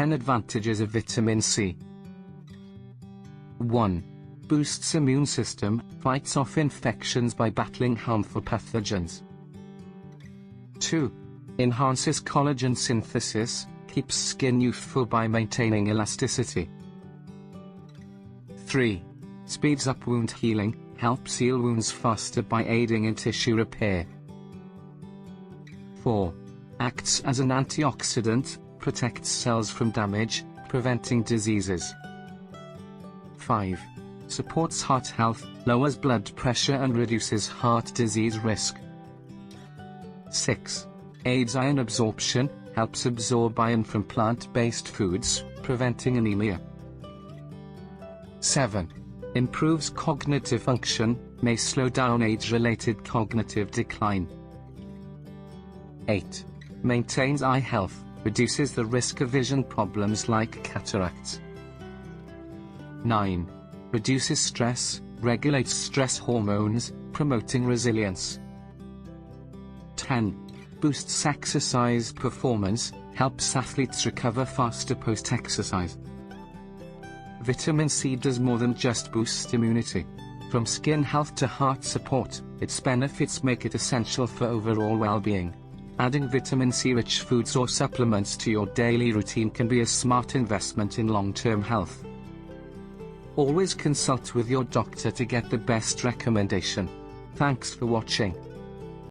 10 advantages of vitamin C. 1. Boosts immune system, fights off infections by battling harmful pathogens. 2. Enhances collagen synthesis, keeps skin youthful by maintaining elasticity. 3. Speeds up wound healing, helps heal wounds faster by aiding in tissue repair. 4. Acts as an antioxidant, protects cells from damage, preventing diseases. 5. Supports heart health, lowers blood pressure and reduces heart disease risk. 6. Aids iron absorption, helps absorb iron from plant-based foods, preventing anemia. 7. Improves cognitive function, may slow down age-related cognitive decline. 8. Maintains eye health, reduces the risk of vision problems like cataracts. 9. Reduces stress, regulates stress hormones, promoting resilience. 10. Boosts exercise performance, helps athletes recover faster post-exercise. Vitamin C does more than just boost immunity. From skin health to heart support, its benefits make it essential for overall well-being. Adding vitamin C-rich foods or supplements to your daily routine can be a smart investment in long-term health. Always consult with your doctor to get the best recommendation. Thanks for watching.